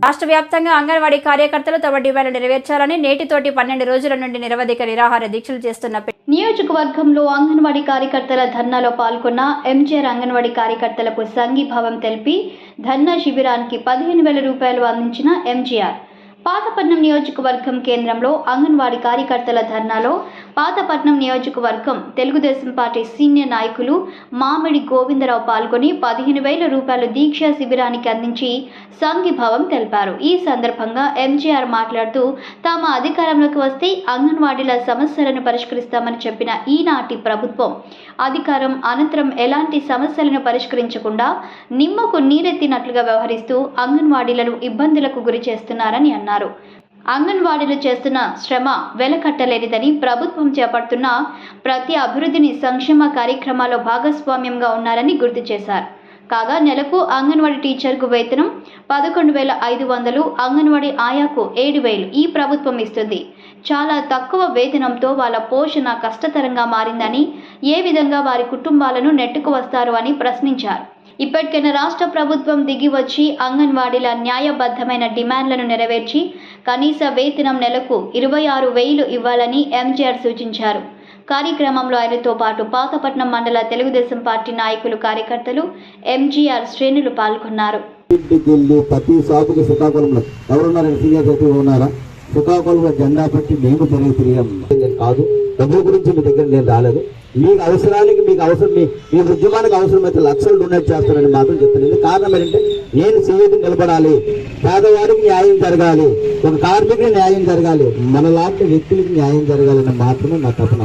రాష్ట్ర వ్యాప్తంగా అంగన్వాడీ కార్యకర్తలు తమ డిమాండ్లు నెరవేర్చాలని నేటితోటి 12 రోజుల నుండి నిరవధిక నిరాహార దీక్షలు చేస్తున్న నియోజకవర్గంలో అంగన్వాడీ కార్యకర్తల ధర్నాలో పాల్గొన్న ఎంజీఆర్ అంగన్వాడీ కార్యకర్తలకు సంఘీభావం తెలిపి ధర్నా శిబిరానికి 15,000 రూపాయలు అందించిన ఎంజీఆర్ పాతపట్నం నియోజకవర్గం కేంద్రంలో అంగన్వాడీ కార్యకర్తల ధర్నాలో పాతపట్నం నియోజకవర్గం తెలుగుదేశం పార్టీ సీనియర్ నాయకులు మామిడి గోవిందరావు పాల్గొని 15,000 రూపాయలు దీక్షా శిబిరానికి అందించి సంఘీభావం తెలిపారు. ఈ సందర్భంగా ఎంజీఆర్ మాట్లాడుతూ తాము అధికారంలోకి వస్తే అంగన్వాడీల సమస్యలను పరిష్కరిస్తామని చెప్పిన ఈనాటి ప్రభుత్వం అధికారం అనంతరం ఎలాంటి సమస్యలను పరిష్కరించకుండా నిమ్మకు నీరెత్తినట్లుగా వ్యవహరిస్తూ అంగన్వాడీలను ఇబ్బందులకు గురి చేస్తున్నారని అన్నారు. అంగన్వాడీలు చేస్తున్న శ్రమ వెలకట్టలేనిదని ప్రభుత్వం చేపడుతున్న ప్రతి అభివృద్ధిని సంక్షేమ కార్యక్రమాల్లో భాగస్వామ్యంగా ఉన్నారని గుర్తు చేశారు. కాగా నెలకు అంగన్వాడీ టీచర్కు వేతనం 11,500, అంగన్వాడీ ఆయాకు 7,000 ఈ ప్రభుత్వం ఇస్తుంది. చాలా తక్కువ వేతనంతో వాళ్ళ పోషణ కష్టతరంగా మారిందని, ఏ విధంగా వారి కుటుంబాలను నెట్టుకు వస్తారు అని ప్రశ్నించారు. ఇప్పటికైనా రాష్ట్ర ప్రభుత్వం దిగి వచ్చి అంగన్వాడీల న్యాయబద్ధమైన డిమాండ్లను నెరవేర్చి కనీస వేతనం నెలకు 26,000 ఇవ్వాలని ఎంజీఆర్ సూచించారు. కార్యక్రమంలో ఆయనతో పాటు పాతపట్నం మండల తెలుగుదేశం పార్టీ నాయకులు, కార్యకర్తలు, ఎంజీఆర్ శ్రేణులు పాల్గొన్నారు. శ్రీకాకుళంలో జెండా పెట్టి మేము తిరిగాం కాదు, డబ్బుల గురించి మీ దగ్గర నేను రాలేదు. మీకు అవసరానికి మీ ఉద్యమానికి అవసరమైతే లక్షలు డొనేట్ చేస్తానని మాత్రం చెప్తాను. కారణం ఏంటంటే నేను సీఎం నిలబడాలి, పేదవాడికి న్యాయం జరగాలి, ఒక కార్మికుడికి న్యాయం జరగాలి, మనలాంటి వ్యక్తులకి న్యాయం జరగాలని మాత్రమే నా తపన.